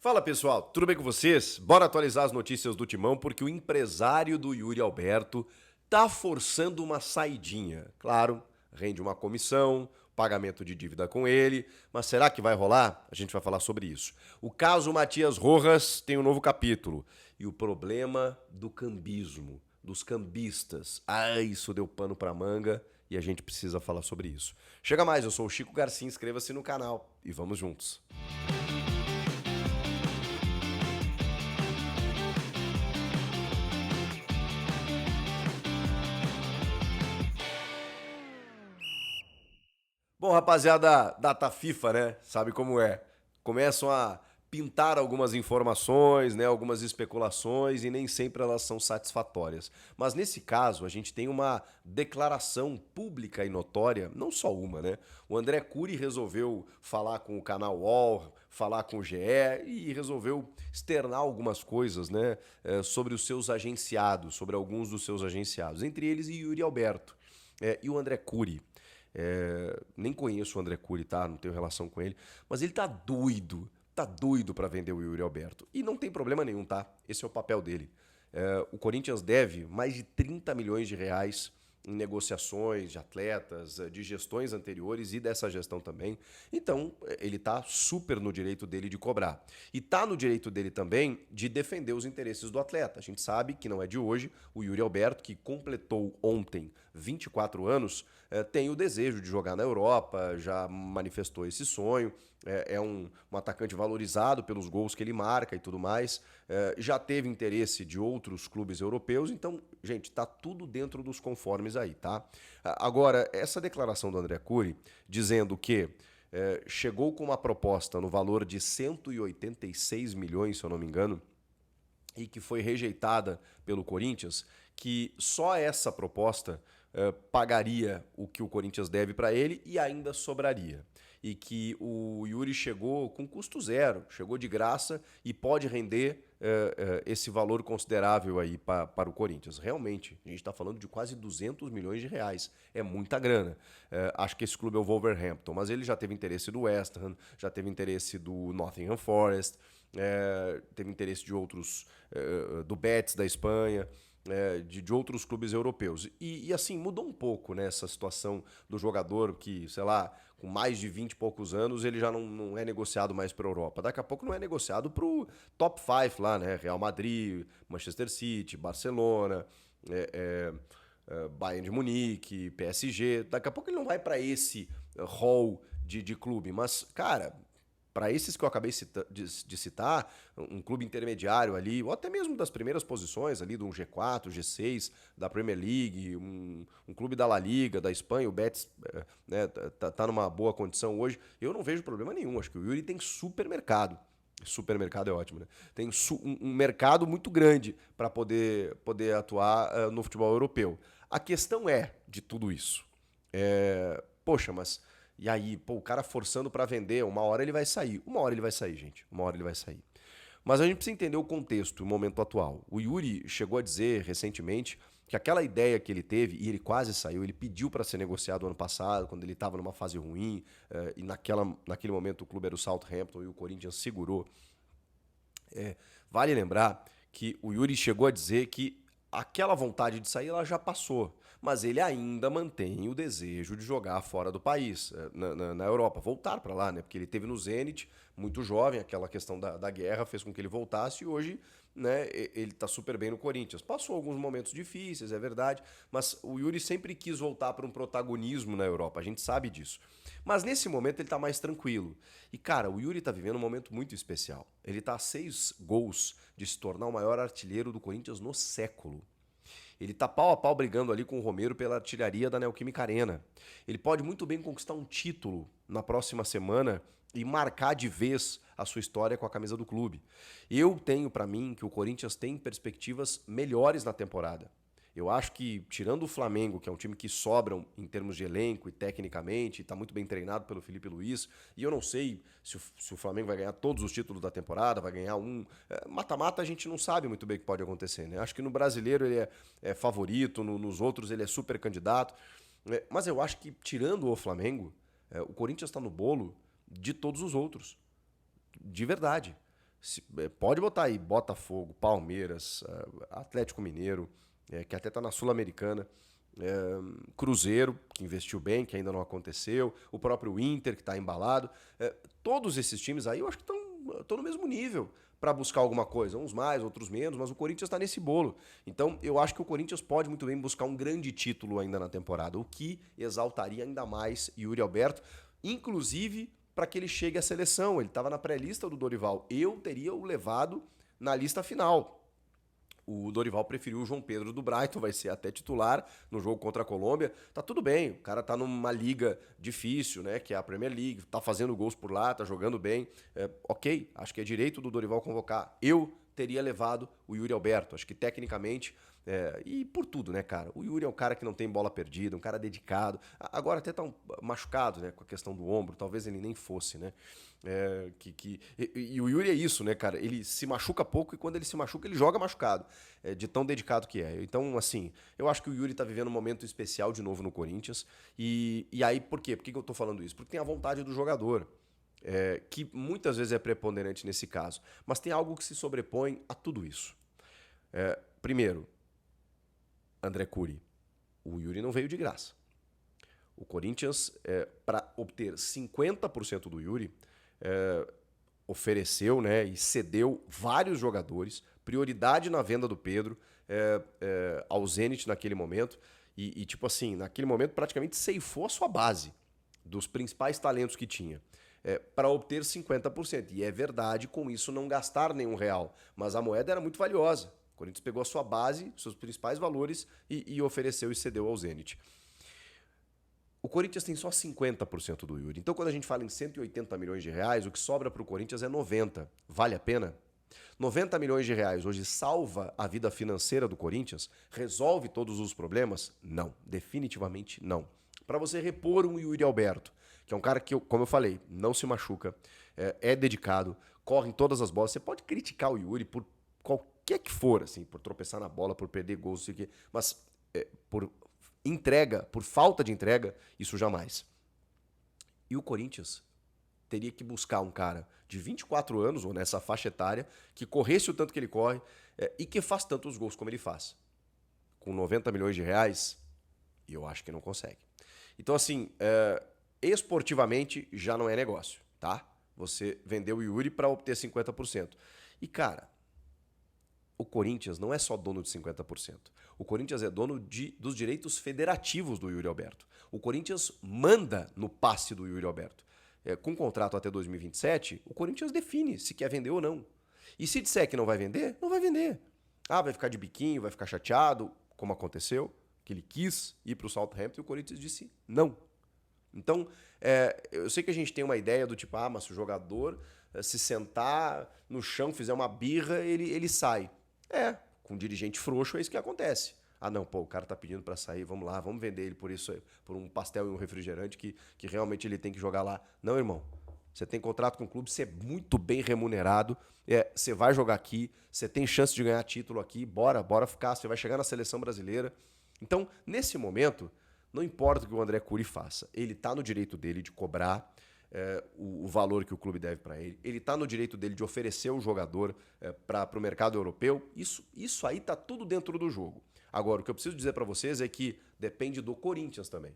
Fala pessoal, tudo bem com vocês? Bora atualizar as notícias do Timão porque o empresário do Yuri Alberto tá forçando uma saidinha. Claro, rende uma comissão, pagamento de dívida com ele, mas será que vai rolar? A gente vai falar sobre isso. O caso Matias Rojas tem um novo capítulo e o problema do cambismo, dos cambistas. Isso deu pano pra manga e a gente precisa falar sobre isso. Chega mais, eu sou o Chico Garcia, inscreva-se no canal e vamos juntos. Bom, rapaziada, data FIFA, né? Sabe como é? Começam a pintar algumas informações, né? Algumas especulações e nem sempre elas são satisfatórias. Mas nesse caso, a gente tem uma declaração pública e notória, não só uma, né? O André Cury resolveu falar com o canal UOL, falar com o GE e resolveu externar algumas coisas, né? Sobre os seus agenciados, sobre alguns dos seus agenciados, entre eles Yuri Alberto. E o André Cury. Nem conheço o André Cury, tá? Não tenho relação com ele. Mas ele tá doido pra vender o Yuri Alberto. E não tem problema nenhum, tá? Esse é o papel dele. O Corinthians deve mais de 30 milhões de reais em negociações de atletas, de gestões anteriores e dessa gestão também. Então, ele tá super no direito dele de cobrar. E tá no direito dele também de defender os interesses do atleta. A gente sabe que não é de hoje, o Yuri Alberto, que completou ontem 24 anos, tem o desejo de jogar na Europa, já manifestou esse sonho, é um atacante valorizado pelos gols que ele marca e tudo mais, já teve interesse de outros clubes europeus, então, gente, tá tudo dentro dos conformes aí, tá? Agora, essa declaração do André Cury, dizendo que chegou com uma proposta no valor de 186 milhões, se eu não me engano, e que foi rejeitada pelo Corinthians, que só essa proposta pagaria o que o Corinthians deve para ele e ainda sobraria. E que o Yuri chegou com custo zero, chegou de graça e pode render esse valor considerável aí para o Corinthians. Realmente, a gente está falando de quase 200 milhões de reais. É muita grana. Acho que esse clube é o Wolverhampton, mas ele já teve interesse do West Ham, já teve interesse do Nottingham Forest, teve interesse de outros, do Betis da Espanha, de outros clubes europeus. E assim, mudou um pouco, né, essa situação do jogador que, sei lá, com mais de 20 e poucos anos, ele já não é negociado mais para a Europa. Daqui a pouco não é negociado para o top 5 lá, né? Real Madrid, Manchester City, Barcelona, Bayern de Munique, PSG. Daqui a pouco ele não vai para esse hall de clube. Mas, cara, para esses que eu acabei de citar, um clube intermediário ali, ou até mesmo das primeiras posições ali, do G4, G6, da Premier League, um clube da La Liga, da Espanha, o Betis né, tá numa boa condição hoje, eu não vejo problema nenhum. Acho que o Yuri tem supermercado. Supermercado é ótimo, né? Tem um mercado muito grande para poder atuar no futebol europeu. A questão de tudo isso. Poxa, mas e aí, pô, o cara forçando pra vender, uma hora ele vai sair. Uma hora ele vai sair, gente. Uma hora ele vai sair. Mas a gente precisa entender o contexto, o momento atual. O Yuri chegou a dizer recentemente que aquela ideia que ele teve, e ele quase saiu, ele pediu para ser negociado ano passado, quando ele estava numa fase ruim, e naquele momento o clube era o Southampton e o Corinthians segurou. Vale lembrar que o Yuri chegou a dizer que aquela vontade de sair ela já passou, mas ele ainda mantém o desejo de jogar fora do país, na Europa, voltar para lá, né? Porque ele teve no Zenit, muito jovem, aquela questão da guerra fez com que ele voltasse e hoje, né, ele tá super bem no Corinthians. Passou alguns momentos difíceis, é verdade, mas o Yuri sempre quis voltar para um protagonismo na Europa, a gente sabe disso. Mas nesse momento ele tá mais tranquilo. E cara, o Yuri tá vivendo um momento muito especial. Ele tá a 6 gols de se tornar o maior artilheiro do Corinthians no século. Ele tá pau a pau brigando ali com o Romero pela artilharia da Neoquímica Arena. Ele pode muito bem conquistar um título na próxima semana e marcar de vez a sua história com a camisa do clube. Eu tenho pra mim que o Corinthians tem perspectivas melhores na temporada. Eu acho que, tirando o Flamengo, que é um time que sobram em termos de elenco e tecnicamente, está muito bem treinado pelo Felipe Luiz, e eu não sei se o Flamengo vai ganhar todos os títulos da temporada, vai ganhar um. Mata-mata a gente não sabe muito bem o que pode acontecer, né? Acho que no brasileiro ele é favorito, nos outros ele é super candidato. Mas eu acho que, tirando o Flamengo, o Corinthians está no bolo de todos os outros. De verdade. Pode botar aí Botafogo, Palmeiras, Atlético Mineiro, que até está na Sul-Americana, Cruzeiro, que investiu bem, que ainda não aconteceu, o próprio Inter, que está embalado. Todos esses times aí eu acho que estão no mesmo nível para buscar alguma coisa, uns mais, outros menos, mas o Corinthians está nesse bolo. Então eu acho que o Corinthians pode muito bem buscar um grande título ainda na temporada, o que exaltaria ainda mais Yuri Alberto, inclusive para que ele chegue à seleção. Ele estava na pré-lista do Dorival. Eu teria o levado na lista final. O Dorival preferiu o João Pedro do Brighton, vai ser até titular no jogo contra a Colômbia. Tá tudo bem, o cara tá numa liga difícil, né, que é a Premier League, tá fazendo gols por lá, tá jogando bem. Ok, acho que é direito do Dorival convocar. Eu teria levado o Yuri Alberto. Acho que tecnicamente, e por tudo, né, cara? O Yuri é um cara que não tem bola perdida, um cara dedicado. Agora até tá machucado, né, com a questão do ombro. Talvez ele nem fosse, né? E o Yuri é isso, né, cara? Ele se machuca pouco e quando ele se machuca, ele joga machucado. De tão dedicado que é. Então, assim, eu acho que o Yuri tá vivendo um momento especial de novo no Corinthians. E aí, por quê? Por que eu tô falando isso? Porque tem a vontade do jogador. Que muitas vezes é preponderante nesse caso. Mas tem algo que se sobrepõe a tudo isso. Primeiro, André Curi. O Yuri não veio de graça. O Corinthians, para obter 50% do Yuri, ofereceu, né, e cedeu vários jogadores, prioridade na venda do Pedro ao Zenit naquele momento. E, tipo assim, naquele momento praticamente ceifou a sua base dos principais talentos que tinha. Para obter 50%. E é verdade, com isso não gastar nenhum real. Mas a moeda era muito valiosa. O Corinthians pegou a sua base, seus principais valores e ofereceu e cedeu ao Zenit. O Corinthians tem só 50% do Yuri. Então, quando a gente fala em 180 milhões de reais, o que sobra para o Corinthians é 90. Vale a pena? 90 milhões de reais hoje salva a vida financeira do Corinthians? Resolve todos os problemas? Não. Definitivamente não. Para você repor um Yuri Alberto, que é um cara que, como eu falei, não se machuca, é dedicado, corre em todas as bolas. Você pode criticar o Yuri por qualquer que for, assim, por tropeçar na bola, por perder gols, não sei o quê, mas por entrega, por falta de entrega, isso jamais. E o Corinthians teria que buscar um cara de 24 anos, ou nessa faixa etária, que corresse o tanto que ele corre e que faz tantos gols como ele faz. Com 90 milhões de reais, eu acho que não consegue. Então, assim, esportivamente já não é negócio, tá? Você vendeu o Yuri para obter 50%. E, cara, o Corinthians não é só dono de 50%. O Corinthians é dono dos direitos federativos do Yuri Alberto. O Corinthians manda no passe do Yuri Alberto. Com contrato até 2027, o Corinthians define se quer vender ou não. E se disser que não vai vender, não vai vender. Vai ficar de biquinho, vai ficar chateado, como aconteceu, que ele quis ir para o Southampton e o Corinthians disse não. Então, eu sei que a gente tem uma ideia do tipo, mas se o jogador se sentar no chão, fizer uma birra, ele sai. Com um dirigente frouxo é isso que acontece. Não, o cara tá pedindo para sair, vamos lá, vamos vender ele por isso aí, por um pastel e um refrigerante que realmente ele tem que jogar lá. Não, irmão. Você tem contrato com o clube, você é muito bem remunerado, você vai jogar aqui, você tem chance de ganhar título aqui, bora ficar, você vai chegar na seleção brasileira. Então, nesse momento, não importa o que o André Curi faça, ele tá no direito dele de cobrar o valor que o clube deve para ele. Ele está no direito dele de oferecer o jogador para o mercado europeu. Isso aí tá tudo dentro do jogo. Agora, o que eu preciso dizer para vocês é que depende do Corinthians também.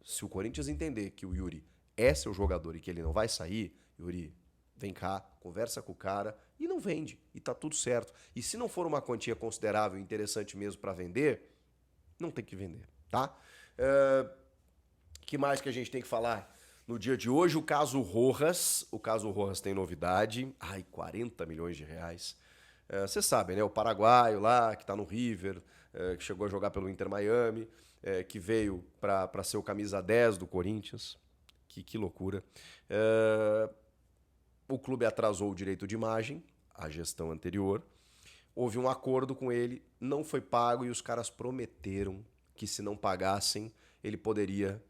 Se o Corinthians entender que o Yuri é seu jogador e que ele não vai sair, Yuri, vem cá, conversa com o cara e não vende. E tá tudo certo. E se não for uma quantia considerável e interessante mesmo para vender, não tem que vender, tá? Que mais que a gente tem que falar? No dia de hoje, o caso Rojas. O caso Rojas tem novidade. 40 milhões de reais. Vocês sabem, né? O paraguaio lá, que está no River, que chegou a jogar pelo Inter Miami, que veio para ser o camisa 10 do Corinthians. Que loucura. O clube atrasou o direito de imagem, a gestão anterior. Houve um acordo com ele, não foi pago e os caras prometeram que se não pagassem, ele poderia,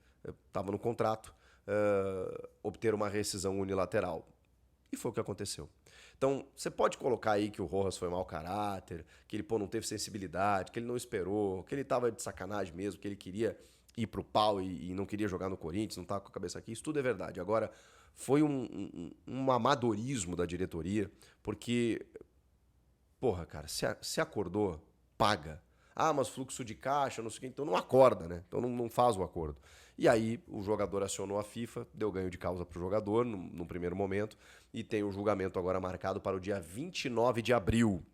estava no contrato, obter uma rescisão unilateral. E foi o que aconteceu. Então, você pode colocar aí que o Rojas foi mau caráter, que ele não teve sensibilidade, que ele não esperou, que ele estava de sacanagem mesmo, que ele queria ir pro pau e não queria jogar no Corinthians, não estava com a cabeça aqui. Isso tudo é verdade. Agora, foi um amadorismo da diretoria, porque, porra, cara, se acordou, paga. Ah, mas fluxo de caixa, não sei o quê, então não acorda, né? Então não faz o acordo. E aí o jogador acionou a FIFA, deu ganho de causa para o jogador no primeiro momento, e tem o julgamento agora marcado para o dia 29 de abril.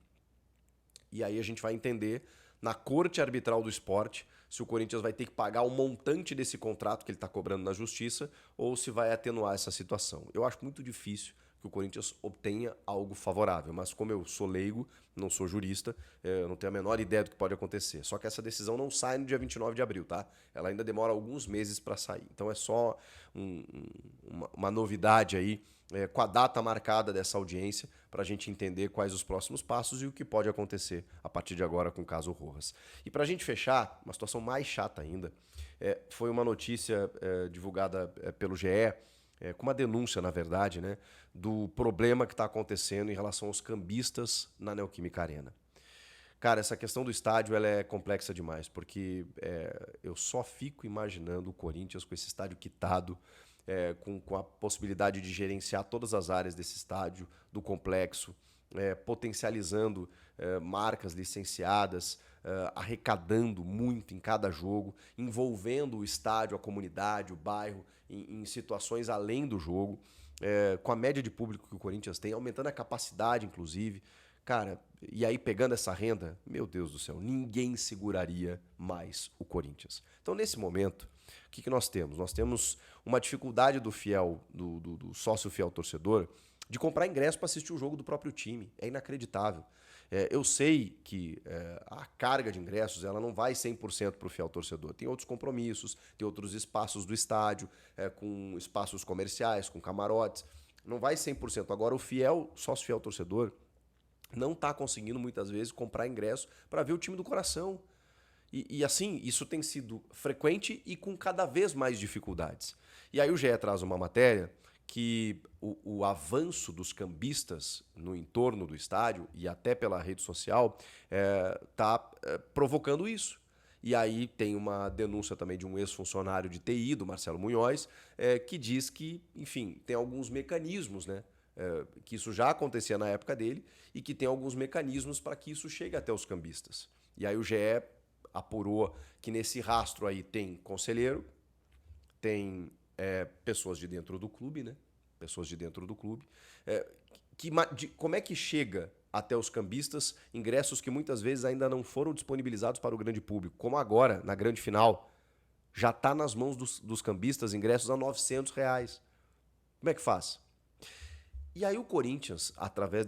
E aí a gente vai entender na Corte Arbitral do Esporte se o Corinthians vai ter que pagar o montante desse contrato que ele está cobrando na Justiça ou se vai atenuar essa situação. Eu acho muito difícil que o Corinthians obtenha algo favorável, mas como eu sou leigo, não sou jurista, eu não tenho a menor ideia do que pode acontecer. Só que essa decisão não sai no dia 29 de abril, tá? Ela ainda demora alguns meses para sair. Então é só uma novidade aí, com a data marcada dessa audiência, para a gente entender quais os próximos passos e o que pode acontecer a partir de agora com o caso Rojas. E para a gente fechar, uma situação mais chata ainda, foi uma notícia divulgada pelo GE, com uma denúncia, na verdade, né, do problema que está acontecendo em relação aos cambistas na Neoquímica Arena. Cara, essa questão do estádio ela é complexa demais, porque eu só fico imaginando o Corinthians com esse estádio quitado, com a possibilidade de gerenciar todas as áreas desse estádio, do complexo, potencializando marcas licenciadas, arrecadando muito em cada jogo, envolvendo o estádio, a comunidade, o bairro, em situações além do jogo, com a média de público que o Corinthians tem, aumentando a capacidade, inclusive. Cara, e aí pegando essa renda, meu Deus do céu, ninguém seguraria mais o Corinthians. Então, nesse momento, o que nós temos? Nós temos uma dificuldade do fiel, do sócio fiel torcedor, de comprar ingresso para assistir o jogo do próprio time. É inacreditável. Eu sei que a carga de ingressos ela não vai 100% para o fiel torcedor. Tem outros compromissos, tem outros espaços do estádio, com espaços comerciais, com camarotes. Não vai 100%. Agora, o fiel, sócio fiel torcedor, não está conseguindo muitas vezes comprar ingresso para ver o time do coração. E assim, isso tem sido frequente e com cada vez mais dificuldades. E aí o GE traz uma matéria que o avanço dos cambistas no entorno do estádio e até pela rede social está provocando isso. E aí tem uma denúncia também de um ex-funcionário de TI, do Marcelo Munhoz, que diz que, enfim, tem alguns mecanismos, né? Que isso já acontecia na época dele e que tem alguns mecanismos para que isso chegue até os cambistas. E aí o GE apurou que nesse rastro aí tem conselheiro, tem pessoas de dentro do clube, né? Pessoas de dentro do clube. Como é que chega até os cambistas ingressos que muitas vezes ainda não foram disponibilizados para o grande público? Como agora, na grande final, já está nas mãos dos cambistas ingressos a R$ 900. Como é que faz? E aí o Corinthians,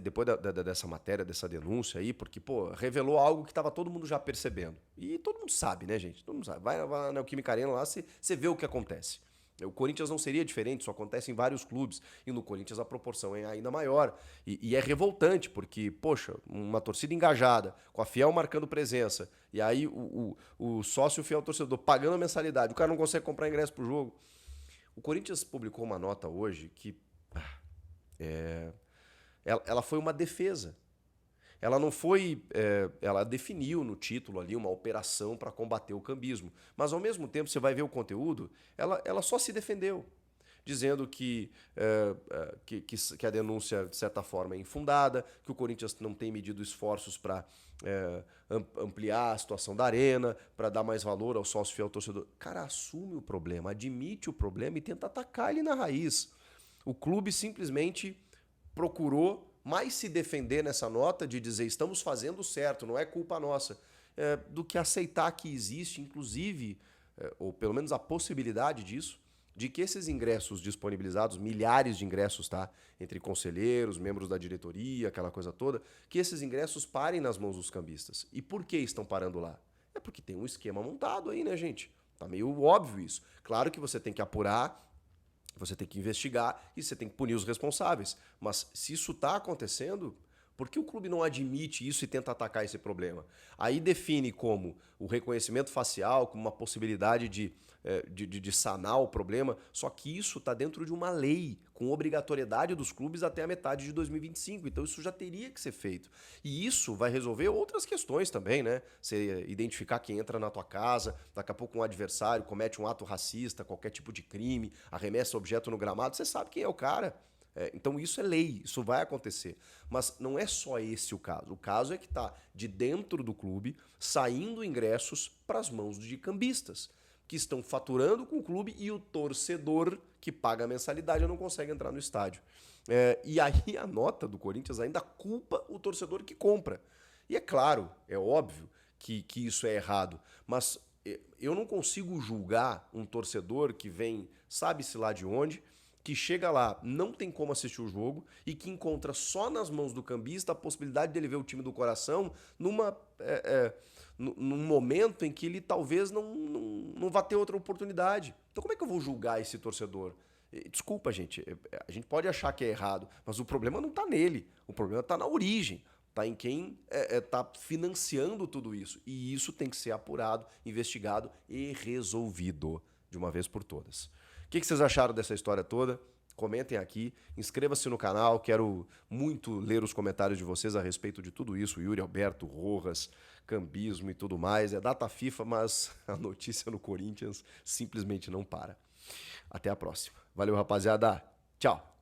depois dessa matéria, dessa denúncia aí, porque, revelou algo que estava todo mundo já percebendo. E todo mundo sabe, né, gente? Todo mundo sabe. Vai na Neoquímica Arena lá, você vê o que acontece. O Corinthians não seria diferente, isso acontece em vários clubes. E no Corinthians a proporção é ainda maior. E é revoltante, porque, poxa, uma torcida engajada, com a fiel marcando presença, e aí o sócio fiel torcedor pagando a mensalidade, o cara não consegue comprar ingresso pro jogo. O Corinthians publicou uma nota hoje que... ela foi uma defesa. Ela não foi... ela definiu no título ali uma operação para combater o cambismo. Mas, ao mesmo tempo, você vai ver o conteúdo, ela só se defendeu, dizendo que a denúncia, de certa forma, é infundada, que o Corinthians não tem medido esforços para ampliar a situação da arena, para dar mais valor ao sócio fiel torcedor. Cara, assume o problema, admite o problema e tenta atacar ele na raiz. O clube simplesmente procurou mais se defender nessa nota de dizer estamos fazendo certo, não é culpa nossa, do que aceitar que existe, inclusive, ou pelo menos a possibilidade disso, de que esses ingressos disponibilizados, milhares de ingressos, tá? Entre conselheiros, membros da diretoria, aquela coisa toda, que esses ingressos parem nas mãos dos cambistas. E por que estão parando lá? É porque tem um esquema montado aí, né, gente? Tá meio óbvio isso. Claro que você tem que apurar, você tem que investigar e você tem que punir os responsáveis. Mas se isso está acontecendo, Por que o clube não admite isso e tenta atacar esse problema? Aí define como o reconhecimento facial, como uma possibilidade de sanar o problema, só que isso está dentro de uma lei, com obrigatoriedade dos clubes até a metade de 2025. Então isso já teria que ser feito. E isso vai resolver outras questões também, né? Você identificar quem entra na tua casa, daqui a pouco um adversário comete um ato racista, qualquer tipo de crime, arremessa objeto no gramado, você sabe quem é o cara. Então isso é lei, isso vai acontecer. Mas não é só esse o caso. O caso é que está de dentro do clube saindo ingressos para as mãos de cambistas, que estão faturando com o clube e o torcedor que paga a mensalidade não consegue entrar no estádio. E aí a nota do Corinthians ainda culpa o torcedor que compra. E é claro, é óbvio que isso é errado, mas eu não consigo julgar um torcedor que vem, sabe-se lá de onde, que chega lá, não tem como assistir o jogo e que encontra só nas mãos do cambista a possibilidade dele ver o time do coração num momento em que ele talvez não vá ter outra oportunidade. Então como é que eu vou julgar esse torcedor? Desculpa, gente, a gente pode achar que é errado, mas o problema não está nele, o problema está na origem. Está em quem está financiando tudo isso. E isso tem que ser apurado, investigado e resolvido de uma vez por todas. O que vocês acharam dessa história toda? Comentem aqui, inscreva-se no canal, quero muito ler os comentários de vocês a respeito de tudo isso, Yuri Alberto, Rojas, cambismo e tudo mais. É data FIFA, mas a notícia no Corinthians simplesmente não para. Até a próxima. Valeu, rapaziada. Tchau.